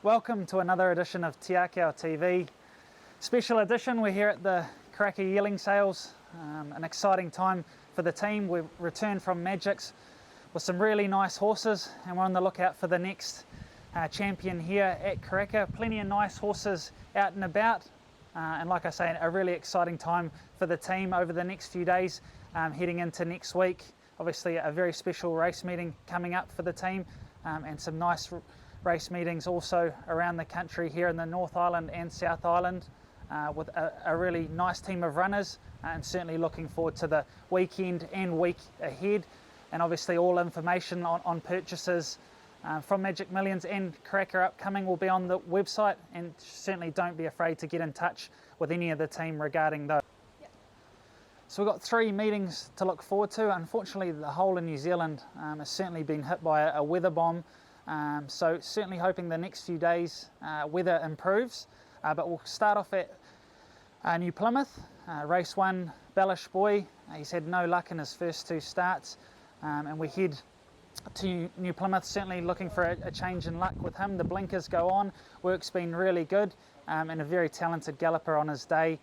Welcome to another edition of Akau TV. Special edition, we're here at the Karaka yearling sales. An exciting time for the team. We've returned from Magics with some really nice horses and we're on the lookout for the next champion here at Karaka. Plenty of nice horses out and about. And like I say, a really exciting time for the team over the next few days, heading into next week. Obviously a very special race meeting coming up for the team, and some nice race meetings also around the country here in the North Island and South Island, with a really nice team of runners, and certainly looking forward to the weekend and week ahead. And obviously all information on purchases from Magic Millions and Karaka upcoming will be on the website, and certainly don't be afraid to get in touch with any of the team regarding those. So we've got 3 meetings to look forward to. Unfortunately, the whole of New Zealand has certainly been hit by a weather bomb. So certainly hoping the next few days weather improves. But we'll start off at New Plymouth. Race 1, Bellish Boy. He's had no luck in his first 2 starts. And we head to New Plymouth, certainly looking for a change in luck with him. The blinkers go on. Work's been really good, and a very talented galloper on his day.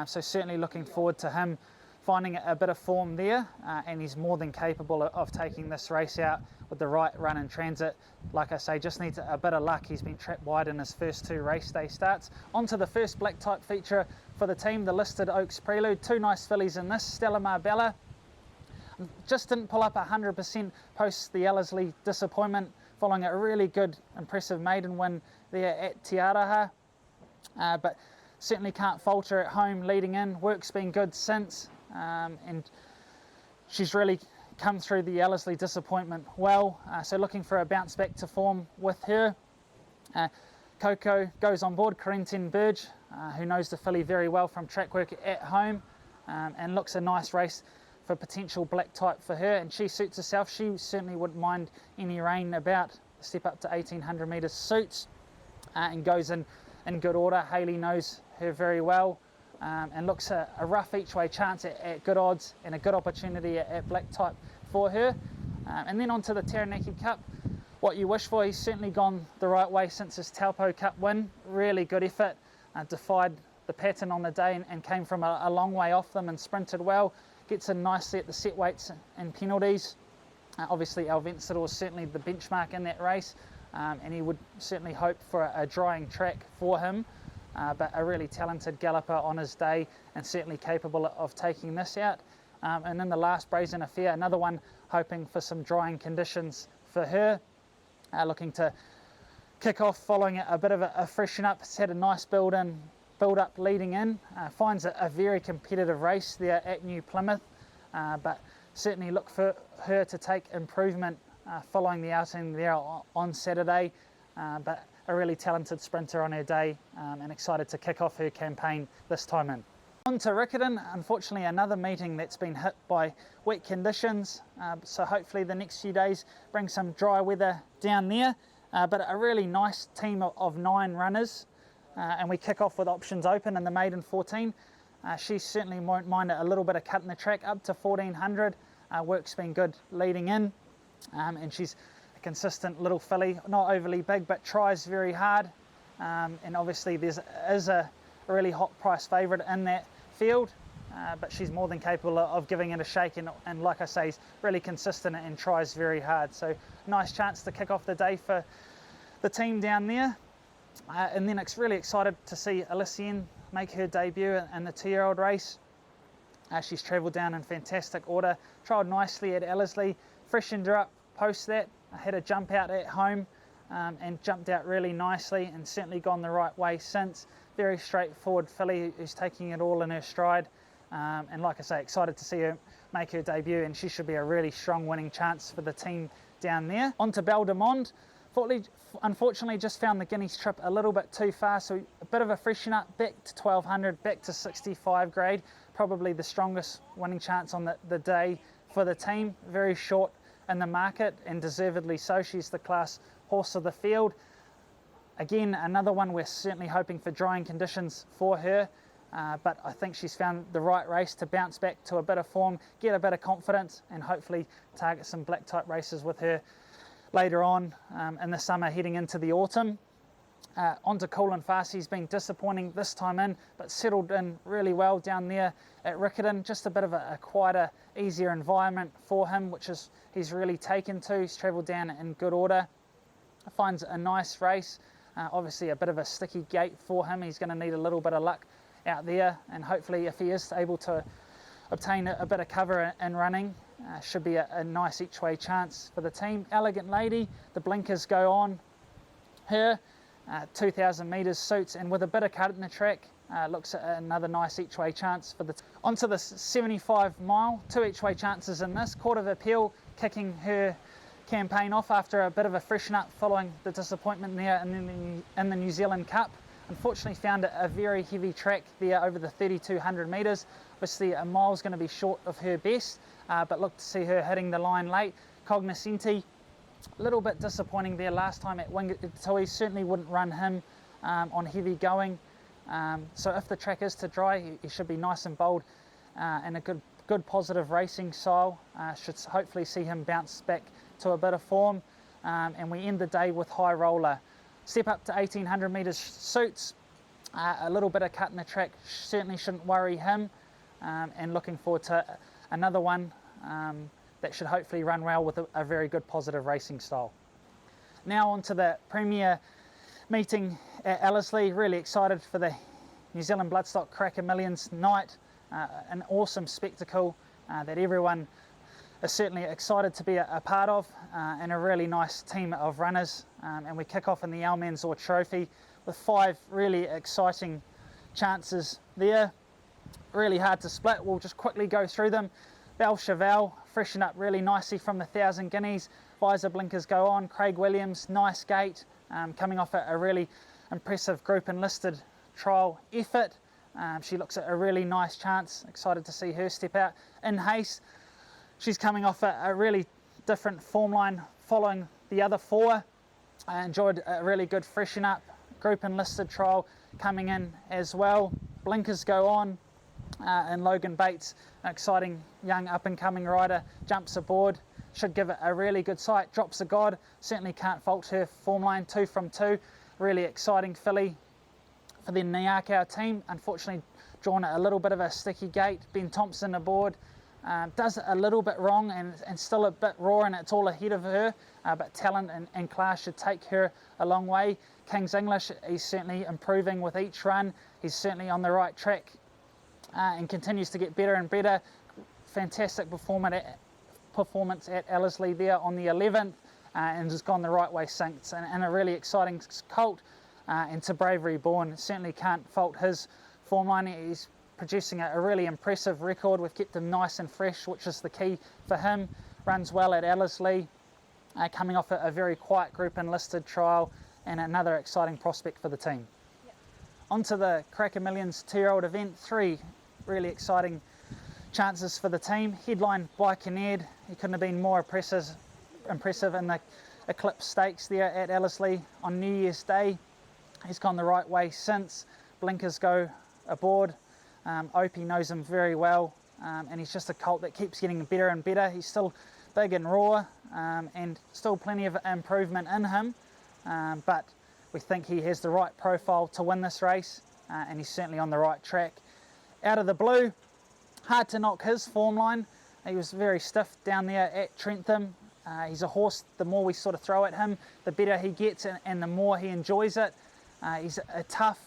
So certainly looking forward to him finding a bit of form there, and he's more than capable of taking this race out with the right run and transit. Like I say, just needs a bit of luck. He's been trapped wide in his first 2 race day starts. On to the first black type feature for the team, the Listed Oaks Prelude. 2 nice fillies in this. Stella Marbella just didn't pull up 100% post the Ellerslie disappointment, following a really good, impressive maiden win there at Te Araha. But certainly can't falter at home leading in. Work's been good since, and she's really come through the Ellerslie disappointment well. So looking for a bounce back to form with her. Coco goes on board, Corentin Burge, who knows the filly very well from track work at home, and looks a nice race for potential black type for her, and she suits herself. She certainly wouldn't mind any rain about. Step up to 1800 metres suits, and goes in good order. Hayley knows her very well, and looks a rough each way chance at good odds, and a good opportunity at black type for her. And then on to the Taranaki Cup. What you wish for. He's certainly gone the right way since his Taupo Cup win. Really good effort, defied the pattern on the day and came from a long way off them and sprinted well. Gets in nicely at the set weights and penalties. Obviously El Vencedor was certainly the benchmark in that race, and he would certainly hope for a drying track for him. But a really talented galloper on his day, and certainly capable of taking this out. And in the last Brazen Affair, another one hoping for some drying conditions for her. Looking to kick off following a bit of a freshen up. It's had a nice build up leading in. Finds a very competitive race there at New Plymouth, but certainly look for her to take improvement following the outing there on Saturday. But a really talented sprinter on her day, and excited to kick off her campaign this time in. On to Riccarton. Unfortunately another meeting that's been hit by wet conditions, so hopefully the next few days bring some dry weather down there. But a really nice team of 9 runners, and we kick off with options open in the maiden 14. She certainly won't mind a little bit of cut in the track up to 1400. Work's been good leading in, and she's a consistent little filly, not overly big but tries very hard, and obviously there is a really hot price favourite in that field, but she's more than capable of giving it a shake, and like I say, is really consistent and tries very hard. So nice chance to kick off the day for the team down there. And then it's really excited to see Ellerslie make her debut in the 2-year-old race. She's travelled down in fantastic order, trialled nicely at Ellerslie, freshened her up post that, had a jump out at home, and jumped out really nicely, and certainly gone the right way since. Very straightforward filly who's taking it all in her stride, and like I say, excited to see her make her debut, and she should be a really strong winning chance for the team down there. On to Belle de Monde. Unfortunately just found the Guineas trip a little bit too far, so a bit of a freshen up, back to 1200, back to 65 grade, probably the strongest winning chance on the day for the team. Very short in the market, and deservedly so. She's the class horse of the field. Again, another one we're certainly hoping for drying conditions for her, but I think she's found the right race to bounce back to a bit of form, get a bit of confidence, and hopefully target some black type races with her later on in the summer heading into the autumn. Onto Cool and Fast, he's been disappointing this time in, but settled in really well down there at Riccarton. Just a bit of a quieter, easier environment for him, which is he's really taken to. He's travelled down in good order. Finds a nice race. Obviously a bit of a sticky gate for him. He's going to need a little bit of luck out there, and hopefully if he is able to obtain a bit of cover in running, should be a nice each way chance for the team. Elegant Lady, the blinkers go on her. 2,000 metres suits, and with a bit of cut in the track, looks at another nice each way chance for the onto the 75 mile, 2 each way chances in this. Court of Appeal kicking her campaign off after a bit of a freshen up following the disappointment there in the New Zealand Cup. Unfortunately found a very heavy track there over the 3,200 metres. Obviously a mile's going to be short of her best, but look to see her hitting the line late. Cognoscenti, a little bit disappointing there last time at Wingatui. Certainly wouldn't run him on heavy going. So if the track is to dry, he should be nice and bold and a good positive racing style. Should hopefully see him bounce back to a bit of form. And we end the day with High Roller. Step up to 1,800 metres suits. A little bit of cut in the track certainly shouldn't worry him. And looking forward to another one that should hopefully run well with a very good positive racing style. Now on to the Premier meeting at Ellerslie. Really excited for the New Zealand Bloodstock Karaka Millions night. An awesome spectacle that everyone is certainly excited to be a part of, and a really nice team of runners. And we kick off in the Almanzor Trophy with 5 really exciting chances there. Really hard to split. We'll just quickly go through them. Belle Cheval, freshen up really nicely from the 1,000 guineas. Visor blinkers go on. Craig Williams, nice gate, coming off a really impressive group enlisted trial effort. She looks at a really nice chance. Excited to see her step out. In Haste, she's coming off a really different form line following the other 4. I enjoyed a really good freshen up. Group enlisted trial coming in as well. Blinkers go on. And Logan Bates, an exciting young up-and-coming rider, jumps aboard. Should give it a really good sight. Drops a God. Certainly can't fault her form line. 2 from 2. Really exciting filly for the Akau team. Unfortunately, drawn a little bit of a sticky gate. Ben Thompson aboard. Does it a little bit wrong and still a bit raw, and it's all ahead of her. But talent and class should take her a long way. King's English, he's certainly improving with each run. He's certainly on the right track. And continues to get better and better. Fantastic performance at Ellerslie there on the 11th, and has gone the right way since. And a really exciting colt, and To Bravery Born. Certainly can't fault his form line. He's producing a really impressive record. We've kept him nice and fresh, which is the key for him. Runs well at Ellerslie, coming off a very quiet group enlisted trial, and another exciting prospect for the team. Yep. On to the Karaka Millions 2-year-old event. 3 really exciting chances for the team. Headlined by Kinnaird. He couldn't have been more impressive in the Eclipse Stakes there at Ellerslie on New Year's Day. He's gone the right way since. Blinkers go aboard. Opie knows him very well, and he's just a colt that keeps getting better and better. He's still big and raw, and still plenty of improvement in him, but we think he has the right profile to win this race, and he's certainly on the right track. Out of the Blue, hard to knock his form line. He was very stiff down there at Trentham. He's a horse, the more we sort of throw at him, the better he gets, and the more he enjoys it. He's a tough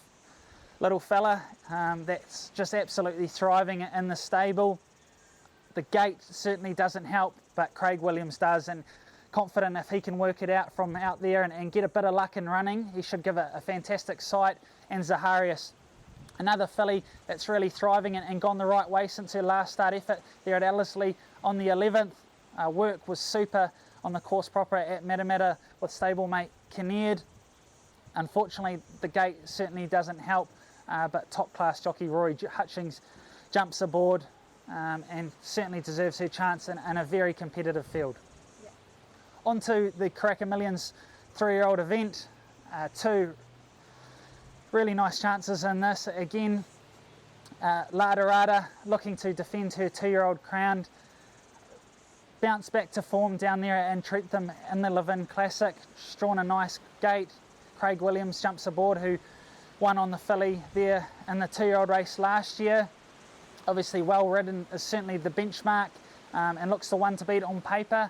little fella that's just absolutely thriving in the stable. The gate certainly doesn't help, but Craig Williams does, and confident if he can work it out from out there and get a bit of luck in running, he should give it a fantastic sight. And Zaharias, another filly that's really thriving and gone the right way since her last start effort there at Ellerslie on the 11th. Work was super on the course proper at Matamata with stablemate Kinnaird. Unfortunately, the gate certainly doesn't help, but top class jockey Rory Hutchings jumps aboard and certainly deserves her chance in a very competitive field. Yep. On to the Karaka Millions 3-year-old event. 2 really nice chances in this. Again, Ladarada looking to defend her 2-year-old crown. Bounce back to form down there in Trentham in the Live-In Classic. Drawn a nice gate. Craig Williams jumps aboard, who won on the filly there in the 2-year-old race last year. Obviously well ridden, is certainly the benchmark, and looks the one to beat on paper.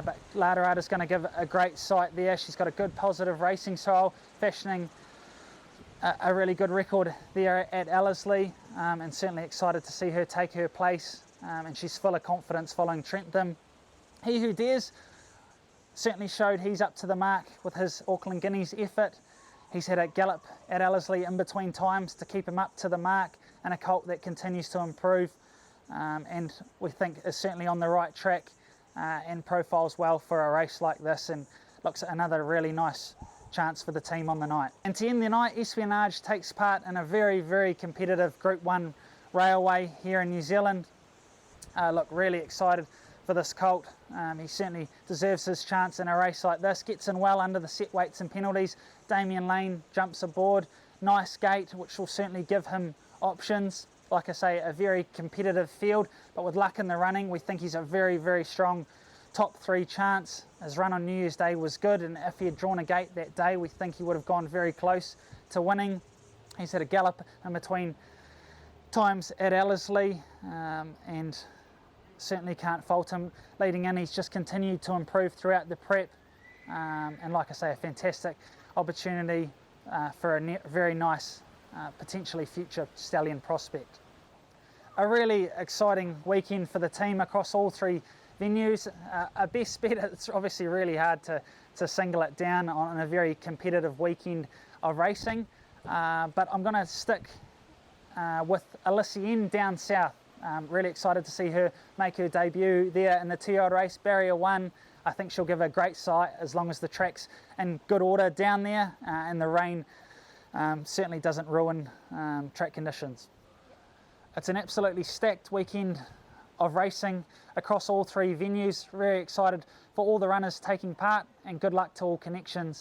But Laterada's going to give a great sight there. She's got a good positive racing style, fashioning a really good record there at Ellerslie, and certainly excited to see her take her place, and she's full of confidence following Trentham. He Who Dares certainly showed he's up to the mark with his Auckland Guineas effort. He's had a gallop at Ellerslie in between times to keep him up to the mark, and a colt that continues to improve, and we think is certainly on the right track, and profiles well for a race like this, and looks at another really nice chance for the team on the night. And to end the night, Espionage takes part in a very, very competitive Group 1 railway here in New Zealand. Look, really excited for this colt. He certainly deserves his chance in a race like this. Gets in well under the set weights and penalties. Damien Lane jumps aboard. Nice gate, which will certainly give him options. Like I say, a very competitive field, but with luck in the running, we think he's a very, very strong top 3 chance. His run on New Year's Day was good, and if he had drawn a gate that day, we think he would have gone very close to winning. He's had a gallop in between times at Ellerslie, and certainly can't fault him leading in. He's just continued to improve throughout the prep, and like I say, a fantastic opportunity for a very nice, potentially future stallion prospect. A really exciting weekend for the team across all 3 venues. A best bet, it's obviously really hard to single it down on a very competitive weekend of racing, but I'm going to stick with Ellerslie down south. Really excited to see her make her debut there in the 2-year-old race. Barrier 1, I think she'll give a great sight as long as the track's in good order down there, and the rain certainly doesn't ruin track conditions. It's an absolutely stacked weekend of racing across all 3 venues. Very excited for all the runners taking part, and good luck to all connections.